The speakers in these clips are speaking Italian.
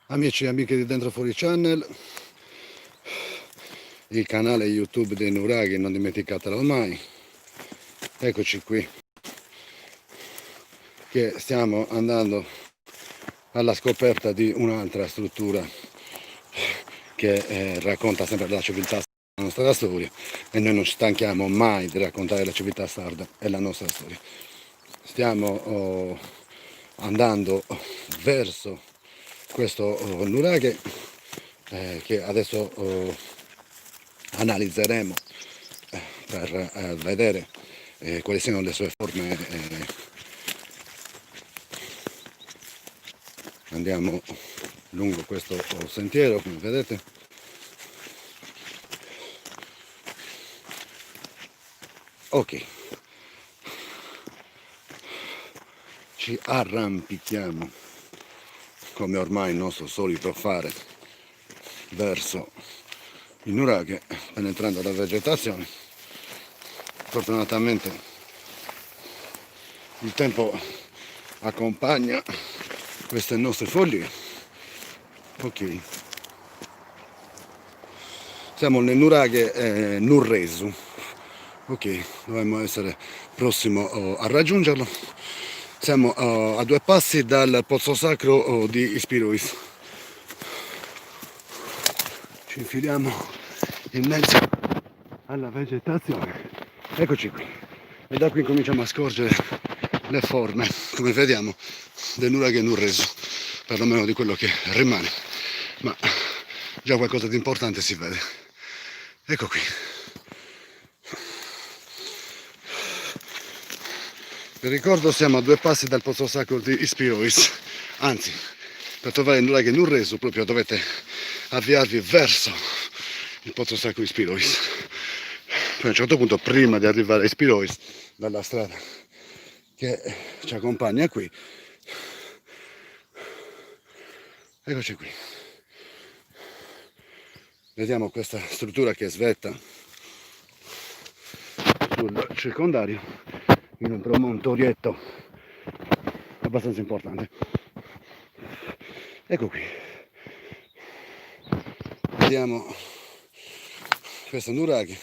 Amici e amiche di Dentro Fuori Channel, il canale YouTube dei Nuraghi, non dimenticatelo mai. Eccoci qui che stiamo andando alla scoperta di un'altra struttura che racconta sempre la civiltà la nostra storia, e noi non ci stanchiamo mai di raccontare la civiltà sarda e la nostra storia. Stiamo andando verso questo nuraghe che adesso analizzeremo per vedere quali siano le sue forme. Andiamo lungo questo sentiero, come vedete. Ok, ci arrampichiamo come ormai il nostro solito fare verso il nuraghe, penetrando la vegetazione. Fortunatamente il tempo accompagna queste nostre foglie. Ok, siamo nel nuraghe Nurresu. Ok, dovremmo essere prossimo a raggiungerlo. Siamo a 2 passi dal pozzo sacro di Ispiruis. Ci infiliamo in mezzo alla vegetazione. Eccoci qui. E da qui cominciamo a scorgere le forme, come vediamo, del nuraghe Nurresu, perlomeno di quello che rimane. Ma già qualcosa di importante si vede. Ecco qui. Vi ricordo, siamo a 2 passi dal pozzo sacro di Ispirois, anzi, per trovare il nuraghe Nurresu proprio dovete avviarvi verso il pozzo sacro di Ispirois. Poi a un certo punto, prima di arrivare a Ispirois, dalla strada che ci accompagna qui, eccoci qui. Vediamo questa struttura che svetta sul circondario in un promontorietto abbastanza importante. Ecco qui, vediamo questo nuraghe.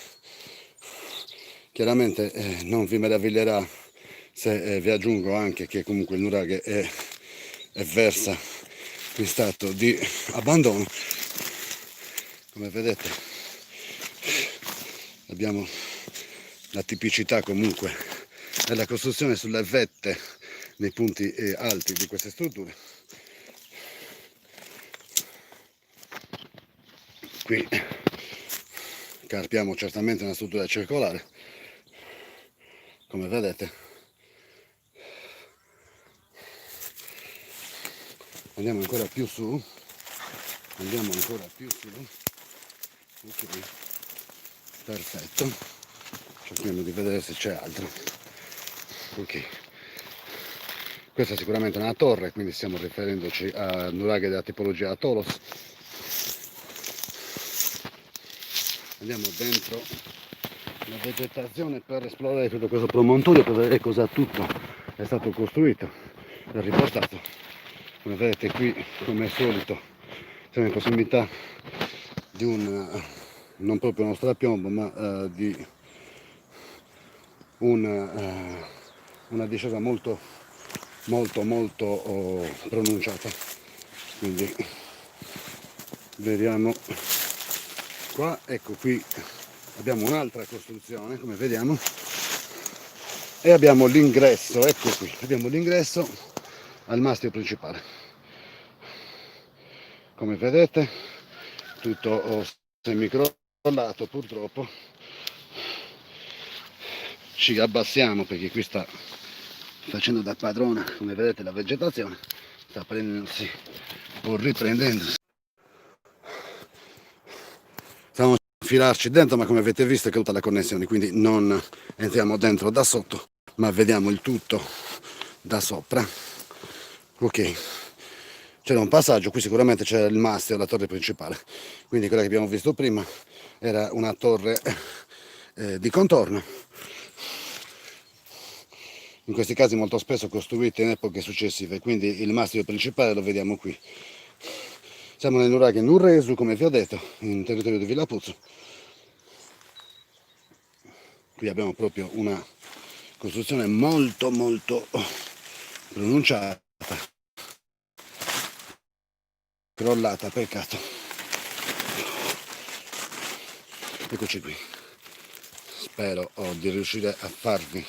Chiaramente non vi meraviglierà se vi aggiungo anche che comunque il nuraghe è versa in stato di abbandono. Come vedete abbiamo la tipicità comunque della costruzione sulle vette nei punti alti di queste strutture. Qui carpiamo certamente una struttura circolare, come vedete. Andiamo ancora più su, ok, perfetto, cerchiamo di vedere se c'è altro. Ok, questa è sicuramente una torre, quindi stiamo riferendoci a nuraghe della tipologia Atolos. Andiamo dentro la vegetazione per esplorare tutto questo promontorio, per vedere cosa tutto è stato costruito e riportato. Come vedete qui, come al solito, siamo in prossimità di non proprio uno strapiombo, ma di una discesa molto pronunciata. Quindi vediamo qua, ecco qui abbiamo un'altra costruzione, come vediamo, e abbiamo l'ingresso, ecco qui, abbiamo l'ingresso al mastio principale. Come vedete tutto semicrollato, purtroppo. Ci abbassiamo perché qui sta facendo da padrona, come vedete, la vegetazione sta prendendosi o riprendendosi. Stiamo a infilarci dentro, ma come avete visto è caduta la connessione, quindi non entriamo dentro da sotto, ma vediamo il tutto da sopra. Ok, c'era un passaggio, qui sicuramente c'era il mastio, la torre principale, quindi quella che abbiamo visto prima era una torre di contorno, in questi casi molto spesso costruite in epoche successive, quindi il mastio principale lo vediamo qui. Siamo nell'Uraghe Nurresu, come vi ho detto, in territorio di Villa Puzzo. Qui abbiamo proprio una costruzione molto pronunciata, crollata, peccato. Eccoci qui. Spero di riuscire a farvi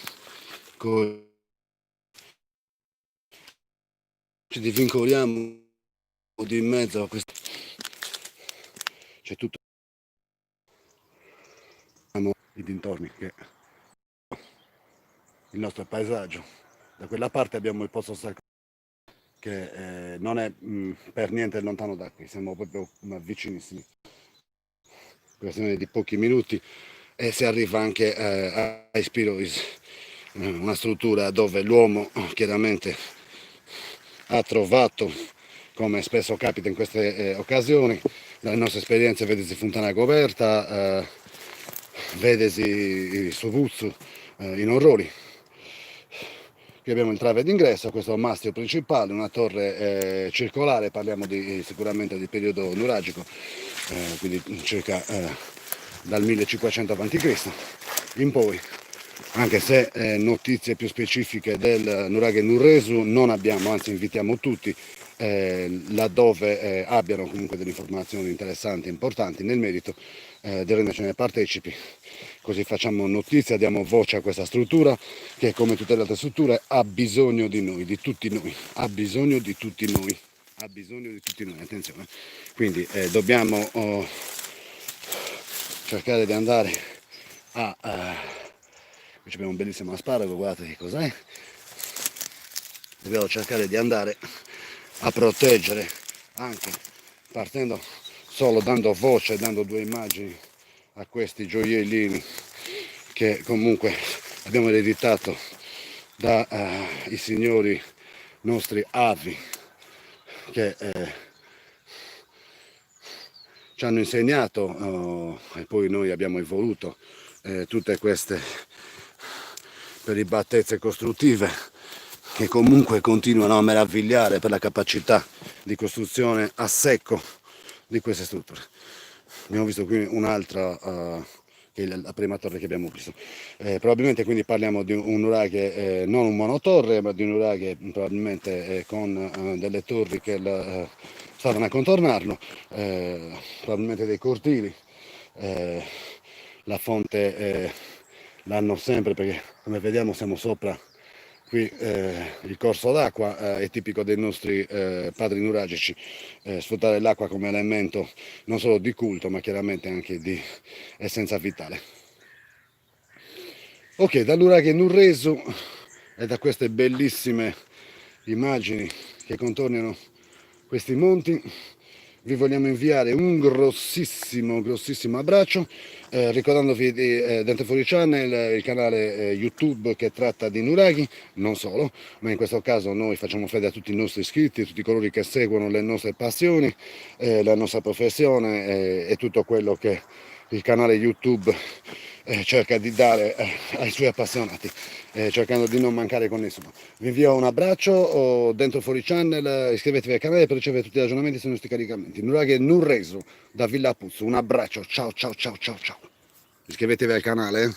ci divincoliamo di in mezzo a questo. C'è tutto i dintorni, che il nostro paesaggio. Da quella parte abbiamo il Pozzo Sacro, che non è per niente lontano da qui, siamo proprio vicinissimi, questione di pochi minuti, e si arriva anche a Spirois, una struttura dove l'uomo chiaramente ha trovato, come spesso capita in queste occasioni, dalle nostre esperienze, vedesi fontana coperta, vedesi Sovuzzu in orrori. Qui abbiamo il trave d'ingresso, questo è un mastio principale, una torre circolare, parliamo sicuramente di periodo nuragico, quindi circa dal 1500 a.C. in poi, anche se notizie più specifiche del Nuraghe Nurresu non abbiamo, anzi invitiamo tutti, laddove abbiano comunque delle informazioni interessanti e importanti nel merito, di rendercene partecipi, così facciamo notizia, diamo voce a questa struttura che, come tutte le altre strutture, ha bisogno di noi, di tutti noi, ha bisogno di tutti noi, ha bisogno di tutti noi, attenzione. Quindi dobbiamo cercare di andare a qui abbiamo un bellissimo asparago, guardate che cos'è. Dobbiamo cercare di andare a proteggere, anche partendo solo dando voce, dando due immagini a questi gioiellini che comunque abbiamo ereditato dai signori nostri avi, che ci hanno insegnato, e poi noi abbiamo evoluto tutte queste peribattezze costruttive, che comunque continuano a meravigliare per la capacità di costruzione a secco di queste strutture. Abbiamo visto qui un'altra, che è la prima torre che abbiamo visto. Probabilmente quindi parliamo di un nuraghe, non un monotorre, ma di un nuraghe probabilmente con delle torri che stavano a contornarlo, probabilmente dei cortili. La fonte l'hanno sempre, perché come vediamo siamo sopra. Qui il corso d'acqua è tipico dei nostri padri nuragici, sfruttare l'acqua come elemento non solo di culto, ma chiaramente anche di essenza vitale. Ok, dall'Uraghe Nurresu e da queste bellissime immagini che contornano questi monti, vi vogliamo inviare un grossissimo abbraccio, ricordandovi di Dente Fuori Channel, il canale YouTube che tratta di nuraghi, non solo, ma in questo caso noi facciamo fede a tutti i nostri iscritti, a tutti coloro che seguono le nostre passioni, la nostra professione e tutto quello che il canale YouTube cerca di dare ai suoi appassionati, cercando di non mancare con nessuno. Vi invio un abbraccio dentro Fuori Channel, iscrivetevi al canale per ricevere tutti gli aggiornamenti sui nostri caricamenti. Nuraghe Nurresu da Villa Puzzo, un abbraccio, ciao. Iscrivetevi al canale.